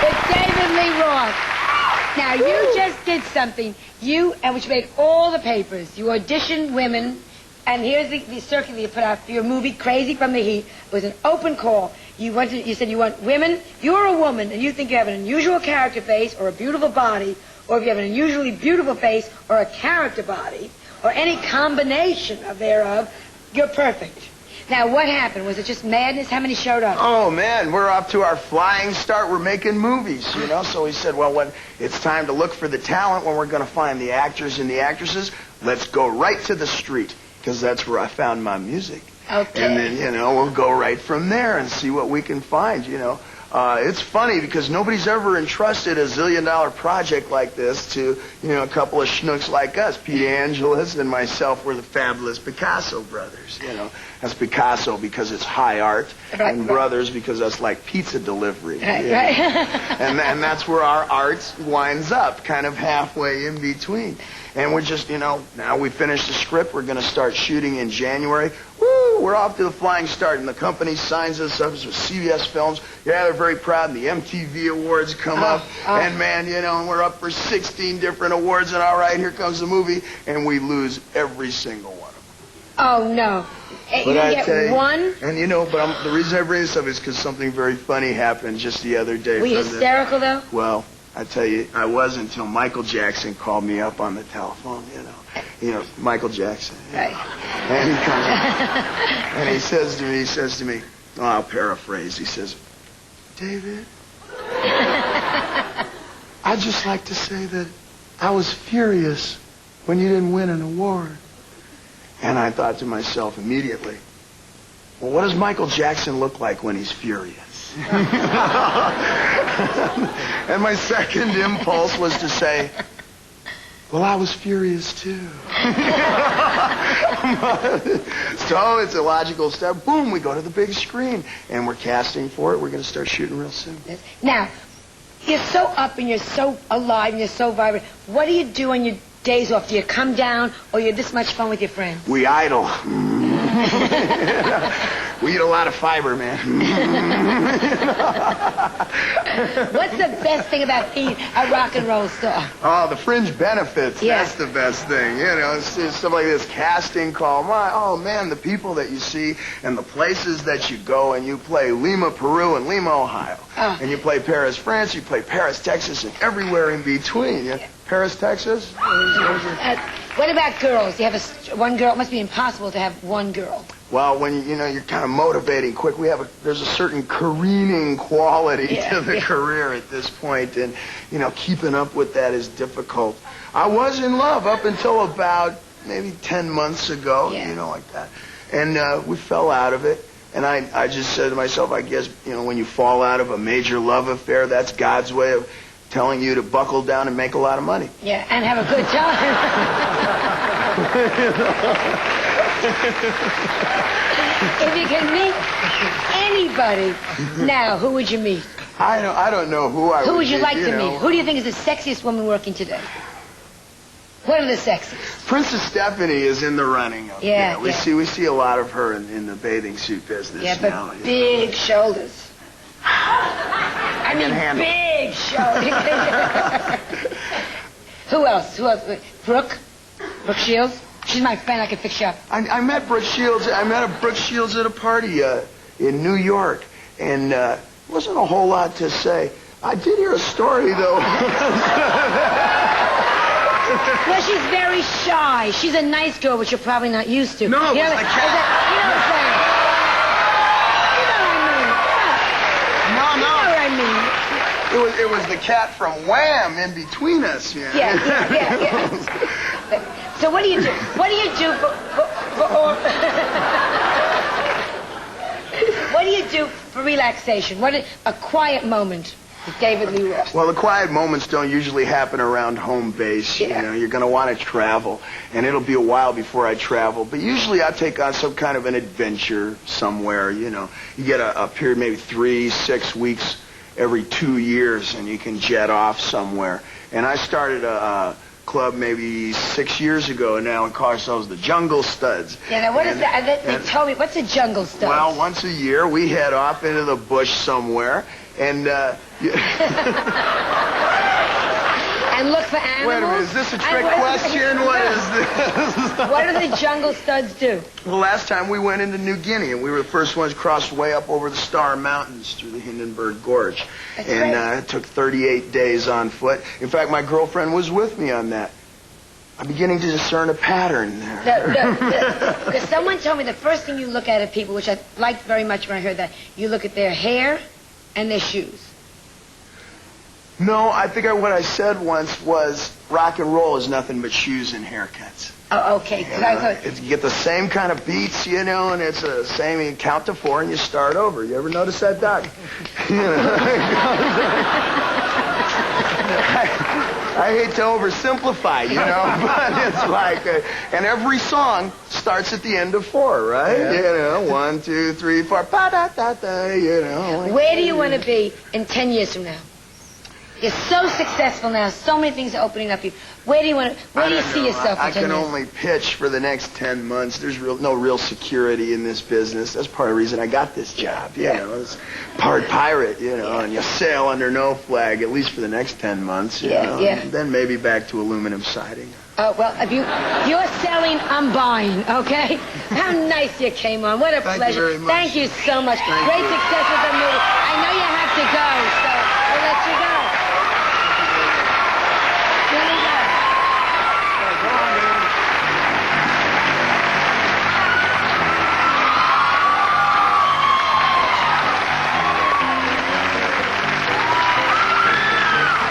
with David Lee Roth. Now, you just did something, which made all the papers. You auditioned women, and here's the circular you put out for your movie, Crazy from the Heat. It was an open call. You said you want women. You're a woman, and you think you have an unusual character face or a beautiful body, or if you have an unusually beautiful face or a character body, or any combination of thereof, you're perfect. Now, what happened? Was it just madness? How many showed up? Oh, man, we're off to our flying start. We're making movies, you know? So he said, well, when it's time to look for the talent, when we're going to find the actors and the actresses, let's go right to the street, because that's where I found my music. Okay. And then, you know, we'll go right from there and see what we can find, you know. It's funny because nobody's ever entrusted a zillion-dollar project like this to, you know, a couple of schnooks like us. Pete Angeles and myself were the fabulous Picasso brothers, you know. That's Picasso because it's high art, right, and brothers because that's like pizza delivery. Right, right. And that's where our art winds up, kind of halfway in between. And we're just, you know, now we finished the script. We're going to start shooting in January. Woo! We're off to the flying start, and the company signs us up with CBS Films. Yeah, they're very proud, and the MTV Awards come up. And, man, you know, and we're up for 16 different awards, and all right, here comes the movie, and we lose every single one of them. Oh, no. But you get one? And, you know, but the reason I bring this up is because something very funny happened just the other day. Were you hysterical, though? Well, I tell you, I was until Michael Jackson called me up on the telephone, you know. You know, Michael Jackson. Right. And he comes up, and he says to me, oh, I'll paraphrase, he says, David, I'd just like to say that I was furious when you didn't win an award. And I thought to myself immediately, well, what does Michael Jackson look like when he's furious? And my second impulse was to say, well, I was furious too. So it's a logical step. Boom, we go to the big screen. And we're casting for it. We're going to start shooting real soon. Now, you're so up and you're so alive and you're so vibrant. What do you do on your days off? Do you come down or you're this much fun with your friends? We idle. We eat a lot of fiber, man. What's the best thing about being a rock and roll star? Oh, the fringe benefits. Yeah. That's the best thing. You know, it's stuff like this casting call. Oh, man, the people that you see and the places that you go, and you play Lima, Peru, and Lima, Ohio. Oh. And you play Paris, France, you play Paris, Texas, and everywhere in between. Yeah. Paris, Texas? What about girls? You have one girl. It must be impossible to have one girl. Well, when you know you're kind of motivating quick, there's a certain careening quality to the career at this point, and you know keeping up with that is difficult. I was in love up until about maybe 10 months ago, you know, like that, and we fell out of it. And I just said to myself, I guess you know when you fall out of a major love affair, that's God's way of telling you to buckle down and make a lot of money. Yeah, and have a good time. If you can meet anybody now, who would you meet? I don't know who I would meet. Who would you like to meet? Who do you think is the sexiest woman working today? What are the sexiest? Princess Stephanie is in the running. We see a lot of her in the bathing suit business now. Yeah, but big shoulders. I mean, big shoulders. Who else? Brooke Shields? She's my friend. I can fix you up. I met Brooke Shields. I met Brooke Shields at a party in New York, and wasn't a whole lot to say. I did hear a story though. Well, she's very shy. She's a nice girl, which you're probably not used to. No, you know, it's the cat. You know what I'm saying? It was the cat from Wham in between us. Yeah. So what do you do? What do you do what do you do for relaxation? A quiet moment with David Lee Roth? Well, the quiet moments don't usually happen around home base. Yeah. You know, you're going to want to travel, and it'll be a while before I travel. But usually I take on some kind of an adventure somewhere. You know, you get a period, maybe 3-6 weeks every 2 years, and you can jet off somewhere. And I started club maybe 6 years ago, and now we call ourselves the Jungle Studs. Yeah, now what is that? They told me, what's a jungle stud? Well, once a year we head off into the bush somewhere, and and look for animals? Wait a minute, is this a trick question? What is this? What do the jungle studs do? Well, last time we went into New Guinea, and we were the first ones crossed way up over the Star Mountains through the Hindenburg Gorge. That's and great. It took 38 days on foot. In fact, my girlfriend was with me on that. I'm beginning to discern a pattern there. Because someone told me the first thing you look at people, which I liked very much when I heard that, you look at their hair and their shoes. No, I think what I said once was rock and roll is nothing but shoes and haircuts. Oh, okay. 'Cause I thought, You get the same kind of beats, you know, and it's the same. You count to 4 and you start over. You ever notice that, Doc? I hate to oversimplify, you know, but it's like, and every song starts at the end of 4, right? Yeah. You know, 1, 2, 3, 4, pa-da-da-da, you know. Like, where do you want to be in 10 years from now? You're so successful now. So many things are opening up for you. Where do you want to? Where do you see yourself in 10 I can years? only pitch for the next 10 months. There's no real security in this business. That's part of the reason I got this job. You know, it's part pirate, you know, and you sail under no flag, at least for the next 10 months. You know, and then maybe back to aluminum siding. Oh, well, if you're selling, I'm buying, okay? How nice you came on. What a Thank you pleasure. very much. Thank you so much. Thank Great you. success with the movie. I know you have to go, so we'll let you go.